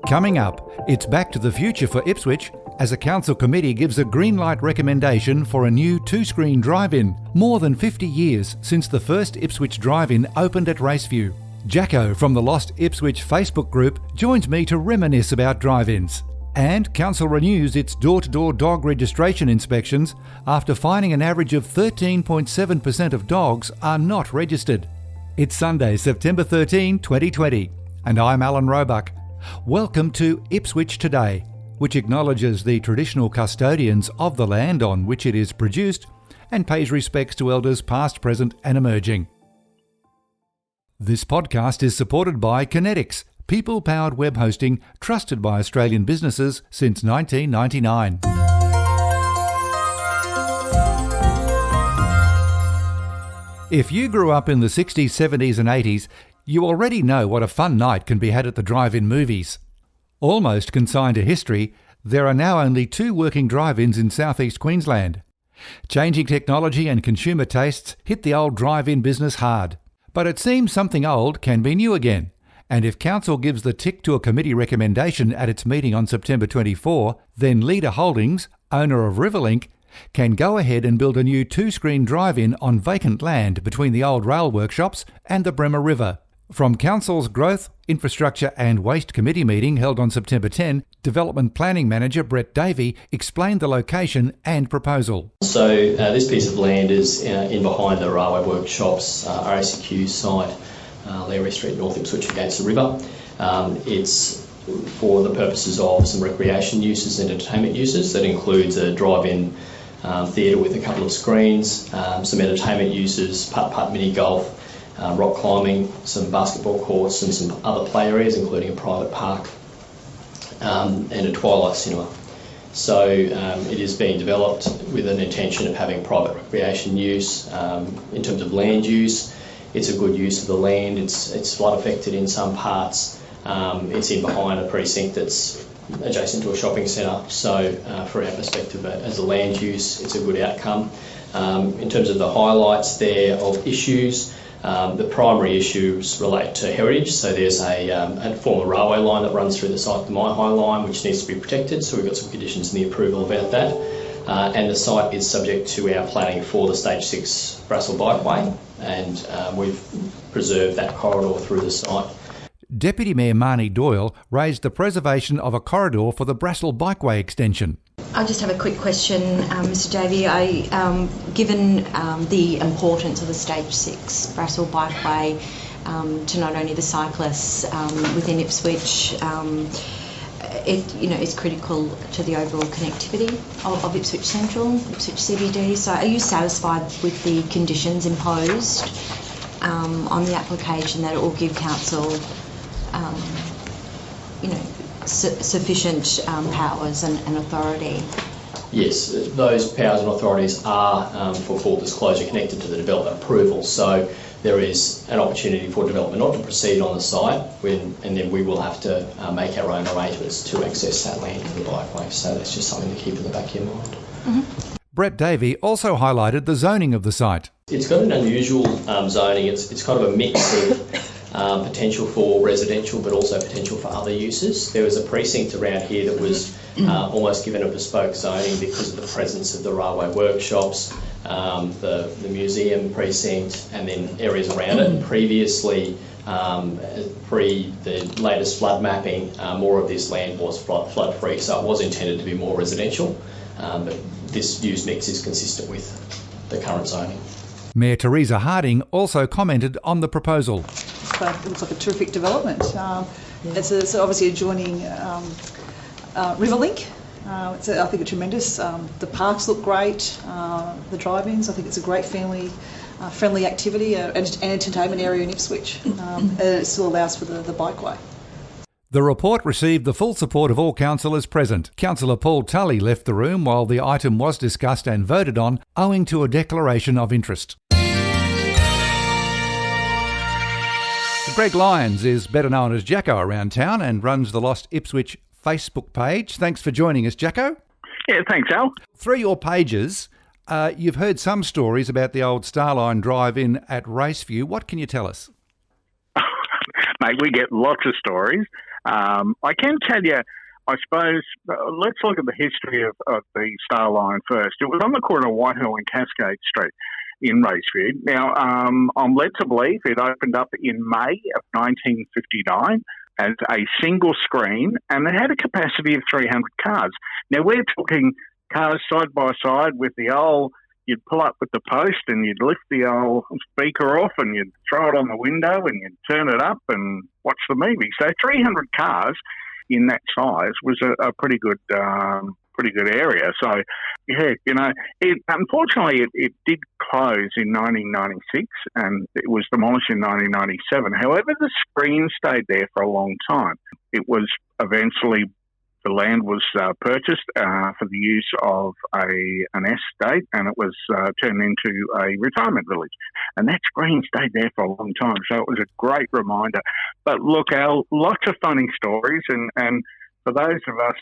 Coming up, it's back to the future for Ipswich as a council committee gives a green light recommendation for a new two-screen drive-in, more than 50 years since the first Ipswich drive-in opened at Raceview. Jacko from the Lost Ipswich Facebook group joins me to reminisce about drive-ins. And council renews its door-to-door dog registration inspections after finding an average of 13.7% of dogs are not registered. It's Sunday, September 13, 2020, and I'm Alan Roebuck. Welcome to Ipswich Today, which acknowledges the traditional custodians of the land on which it is produced and pays respects to elders past, present and emerging. This podcast is supported by Kinetics, people-powered web hosting trusted by Australian businesses since 1999. If you grew up in the 60s, 70s and 80s, you already know what a fun night can be had at the drive-in movies. Almost consigned to history, there are now only 2 working drive-ins in southeast Queensland. Changing technology and consumer tastes hit the old drive-in business hard. But it seems something old can be new again. And if Council gives the tick to a committee recommendation at its meeting on September 24, then Leader Holdings, owner of Riverlink, can go ahead and build a new 2-screen drive-in on vacant land between the old rail workshops and the Bremer River. From Council's Growth, Infrastructure and Waste Committee meeting held on September 10, Development Planning Manager Brett Davey explained the location and proposal. So this piece of land is in behind the railway workshops, RACQ site, Leary Street, North Ipswich against the river. It's for the purposes of some recreation uses and entertainment uses. That includes a drive-in theatre with a couple of screens, some entertainment uses, putt-putt, mini golf, rock climbing, some basketball courts and some other play areas, including a private park and a twilight cinema. So it is being developed with an intention of having private recreation use. In terms of land use, it's a good use of the land. It's flood affected in some parts. It's in behind a precinct that's adjacent to a shopping centre. So from our perspective as a land use, it's a good outcome. In terms of the highlights there of issues, the primary issues relate to heritage. So there's a former railway line that runs through the site, the My High line, which needs to be protected. So we've got some conditions in the approval about that. And the site is subject to our planning for the Stage 6 Brassel Bikeway, and we've preserved that corridor through the site. Deputy Mayor Marnie Doyle raised the preservation of a corridor for the Brassel Bikeway extension. I just have a quick question, Mr Davey. Given the importance of the Stage 6 Brassel Bikeway to not only the cyclists within Ipswich, it's critical to the overall connectivity of Ipswich Central, Ipswich CBD. So are you satisfied with the conditions imposed on the application, that it will give council sufficient powers and authority? Yes, those powers and authorities are for full disclosure connected to the development approval. So there is an opportunity for development not to proceed on the site, and then we will have to make our own arrangements to access that land for the bikeway. So that's just something to keep in the back of your mind. Mm-hmm. Brett Davey also highlighted the zoning of the site. It's got an unusual zoning. It's kind of a mix of potential for residential but also potential for other uses. There was a precinct around here that was almost given a bespoke zoning because of the presence of the railway workshops, the museum precinct and then areas around it. Previously, pre the latest flood mapping, more of this land was flood free, so it was intended to be more residential, but this use mix is consistent with the current zoning. Mayor Teresa Harding also commented on the proposal. It looks like a terrific development. It's obviously adjoining Riverlink. It's I think it's tremendous. The parks look great. The drive-ins, I think it's a great family-friendly activity and entertainment area in Ipswich. And it still allows for the bikeway. The report received the full support of all councillors present. Councillor Paul Tully left the room while the item was discussed and voted on, owing to a declaration of interest. Greg Lyons is better known as Jacko around town and runs the Lost Ipswich Facebook page. Thanks for joining us, Jacko. Yeah, thanks, Al. Through your pages, you've heard some stories about the old Starline drive-in at Raceview. What can you tell us? Mate, we get lots of stories. I can tell you, I suppose, let's look at the history of the Star Line first. It was on the corner of Whitehill and Cascade Street in Racefield. Now, I'm led to believe it opened up in May of 1959 as a single screen, and it had a capacity of 300 cars. Now, we're talking cars side by side with the old, you'd pull up with the post and you'd lift the old speaker off and you'd throw it on the window and you'd turn it up and watch the movie. So 300 cars in that size was a pretty good area. So, yeah, unfortunately it did close in 1996 and it was demolished in 1997. However, the screen stayed there for a long time. It was eventually, the land was purchased for the use of an estate, and it was turned into a retirement village. And that screen stayed there for a long time, so it was a great reminder. But look, Al, lots of funny stories, and for those of us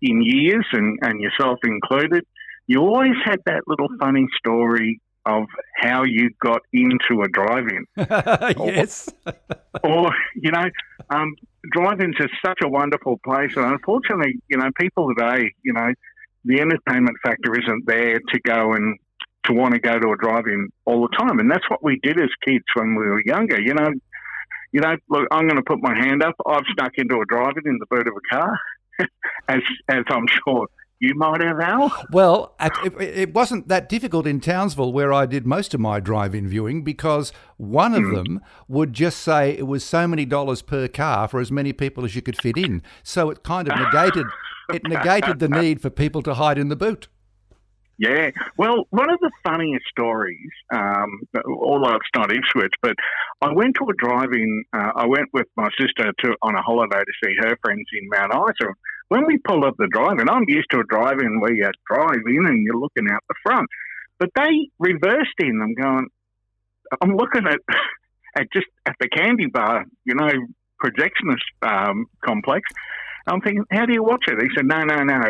in years, and yourself included, you always had that little funny story of how you got into a drive-in. Yes. or drive-ins is such a wonderful place, and unfortunately, people today, the entertainment factor isn't there to go and to want to go to a drive-in all the time, and that's what we did as kids when we were younger. Look, I'm going to put my hand up. I've snuck into a drive-in in the boot of a car, as I'm sure you might have, Al. Well, it wasn't that difficult in Townsville, where I did most of my drive-in viewing, because one of them would just say it was so many dollars per car for as many people as you could fit in. So it kind of negated the need for people to hide in the boot. Yeah. Well, one of the funniest stories, although it's not Ipswich, but I went to a drive-in. I went with my sister on a holiday to see her friends in Mount Isa. When we pulled up the drive-in, I'm used to a drive-in where you drive in and you're looking out the front. But they reversed in. I'm looking at the candy bar, projectionist complex. I'm thinking, how do you watch it? He said, no.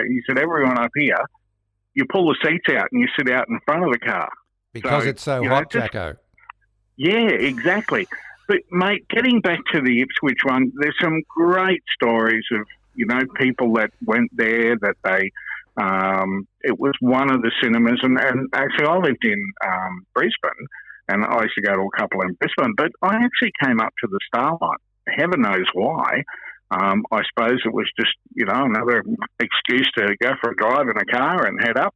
He said, everyone up here, you pull the seats out and you sit out in front of the car. Because it's so hot, Jacko. Yeah, exactly. But, mate, getting back to the Ipswich one, there's some great stories of, people that went there, that they, it was one of the cinemas. And actually, I lived in Brisbane, and I used to go to a couple in Brisbane, but I actually came up to the Starlight. Heaven knows why. I suppose it was just, another excuse to go for a drive in a car and head up.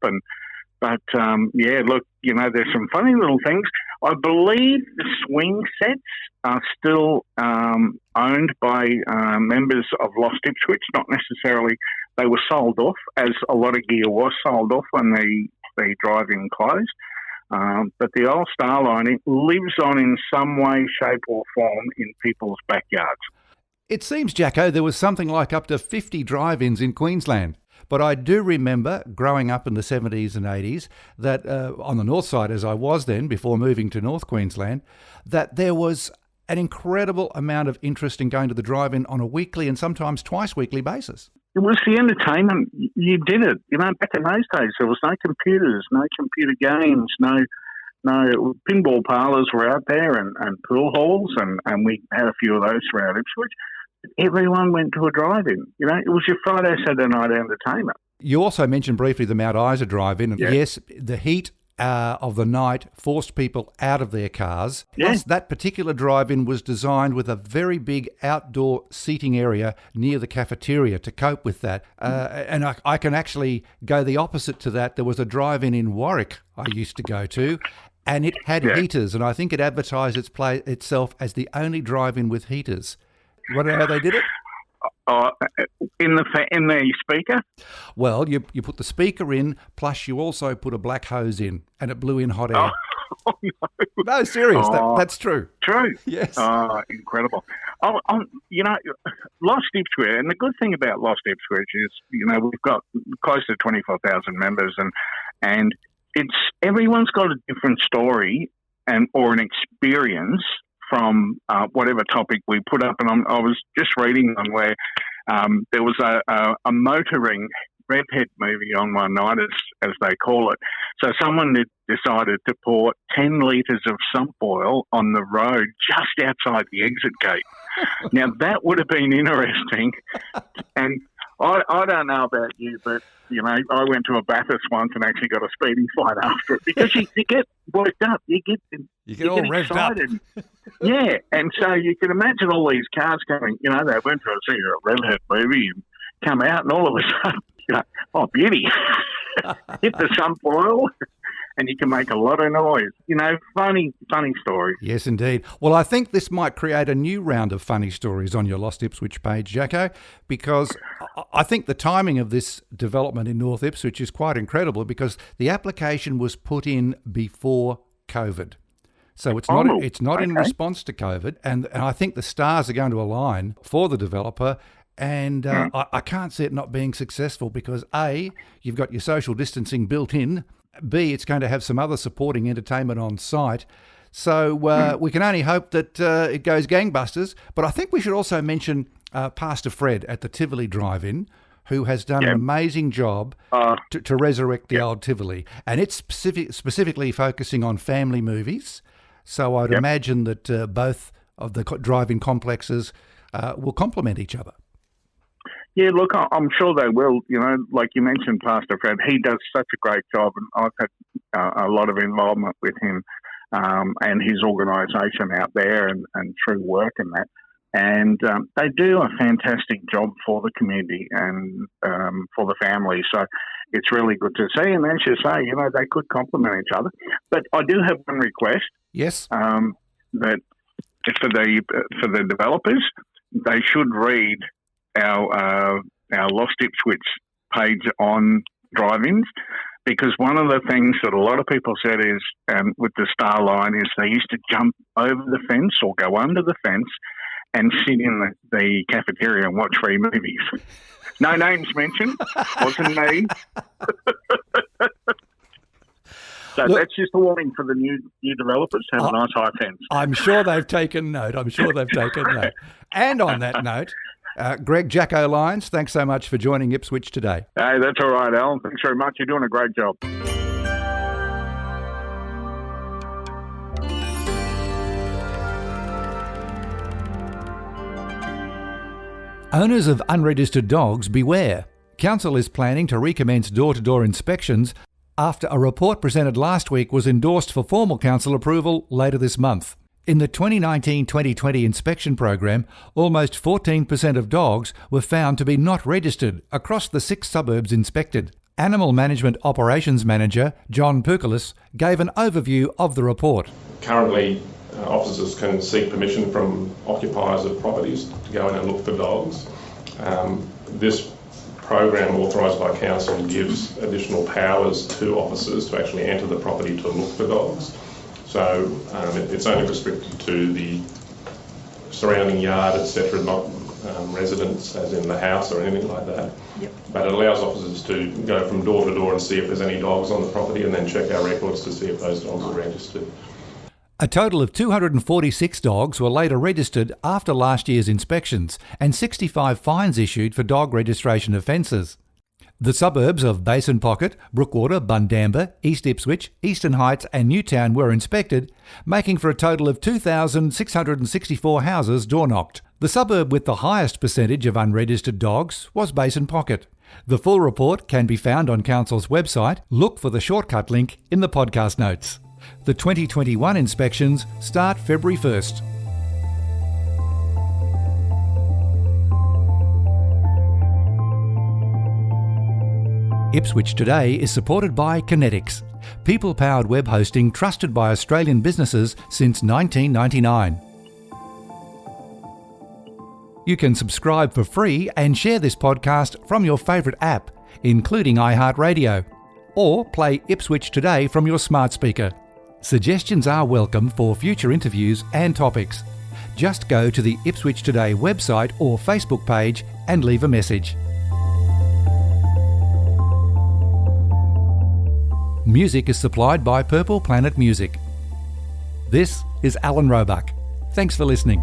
But look, there's some funny little things. I believe the swing sets are still owned by members of Lost Ipswich, not necessarily. They were sold off, as a lot of gear was sold off when the drive-in closed. But the old Starline, it lives on in some way, shape or form in people's backyards. It seems, Jacko, there was something like up to 50 drive-ins in Queensland. But I do remember growing up in the 70s and 80s that on the north side, as I was then, before moving to North Queensland, that there was an incredible amount of interest in going to the drive-in on a weekly and sometimes twice-weekly basis. It was the entertainment. You did it. Back in those days, there was no computers, no computer games, no pinball parlours were out there and pool halls, and we had a few of those throughout Ipswich. Everyone went to a drive-in. It was your Friday, Saturday night entertainment. You also mentioned briefly the Mount Isa drive-in. And yeah. Yes, the heat of the night forced people out of their cars. Yeah. Plus, that particular drive-in was designed with a very big outdoor seating area near the cafeteria to cope with that. And I can actually go the opposite to that. There was a drive-in in Warwick I used to go to, and it had heaters, and I think it advertised itself as the only drive-in with heaters. You want to know how they did it? In the speaker? Well, you put the speaker in, plus you also put a black hose in, and it blew in hot air. Oh, no. No, serious. That's true. True. Yes. Oh, incredible. Lost Ipswich, and the good thing about Lost Ipswich is, we've got close to 24,000 members, and it's everyone's got a different story or an experience from whatever topic we put up. And I was just reading on where there was a motoring redhead movie on one night, as they call it. So someone had decided to pour 10 litres of sump oil on the road just outside the exit gate. Now, that would have been interesting. And I don't know about you, but, you know, I went to a Bathurst once and actually got a speeding fine after it because you get worked up. You get all revved excited. Yeah, and so you can imagine all these cars coming, you know, they went to see a redhead movie and come out and all of a sudden, you know, oh, beauty, hit the sump oil. And you can make a lot of noise. You know, funny stories. Yes, indeed. Well, I think this might create a new round of funny stories on your Lost Ipswich page, Jacko, because I think the timing of this development in North Ipswich is quite incredible because the application was put in before COVID. So it's not in response to COVID. And I think the stars are going to align for the developer. And I can't see it not being successful because A, you've got your social distancing built in. B, it's going to have some other supporting entertainment on site. So we can only hope that it goes gangbusters. But I think we should also mention Pastor Fred at the Tivoli Drive-In, who has done an amazing job to resurrect the old Tivoli. And it's specifically focusing on family movies. So I'd imagine that both of the drive-in complexes will complement each other. Yeah, look, I'm sure they will. You know, like you mentioned, Pastor Fred, he does such a great job, and I've had a lot of involvement with him and his organisation out there and through work and that. And they do a fantastic job for the community and for the family. So it's really good to see. And as you say, you know, they could complement each other. But I do have one request. Yes. That for the developers, they should read our Lost Ipswich page on drive-ins, because one of the things that a lot of people said is with the Star Line is they used to jump over the fence or go under the fence and sit in the cafeteria and watch free movies. No names mentioned. Wasn't me. So look, that's just a warning for the new developers. Have a nice high fence. I'm sure they've taken note. And on that note, Greg Jacko Lyons, thanks so much for joining Ipswich today. Hey, that's all right, Alan. Thanks very much. You're doing a great job. Owners of unregistered dogs, beware. Council is planning to recommence door-to-door inspections after a report presented last week was endorsed for formal council approval later this month. In the 2019-2020 inspection program, almost 14% of dogs were found to be not registered across the 6 suburbs inspected. Animal Management Operations Manager John Pukalis gave an overview of the report. Currently, officers can seek permission from occupiers of properties to go in and look for dogs. This program, authorised by council, gives additional powers to officers to actually enter the property to look for dogs. So it's only restricted to the surrounding yard, etc., not residents, as in the house or anything like that. Yep. But it allows officers to go from door to door and see if there's any dogs on the property and then check our records to see if those dogs are registered. A total of 246 dogs were later registered after last year's inspections and 65 fines issued for dog registration offences. The suburbs of Basin Pocket, Brookwater, Bundamba, East Ipswich, Eastern Heights and Newtown were inspected, making for a total of 2,664 houses door-knocked. The suburb with the highest percentage of unregistered dogs was Basin Pocket. The full report can be found on Council's website. Look for the shortcut link in the podcast notes. The 2021 inspections start February 1st. Ipswich Today is supported by Kinetics, people-powered web hosting trusted by Australian businesses since 1999. You can subscribe for free and share this podcast from your favourite app, including iHeartRadio, or play Ipswich Today from your smart speaker. Suggestions are welcome for future interviews and topics. Just go to the Ipswich Today website or Facebook page and leave a message. Music is supplied by Purple Planet Music. This is Alan Roebuck. Thanks for listening.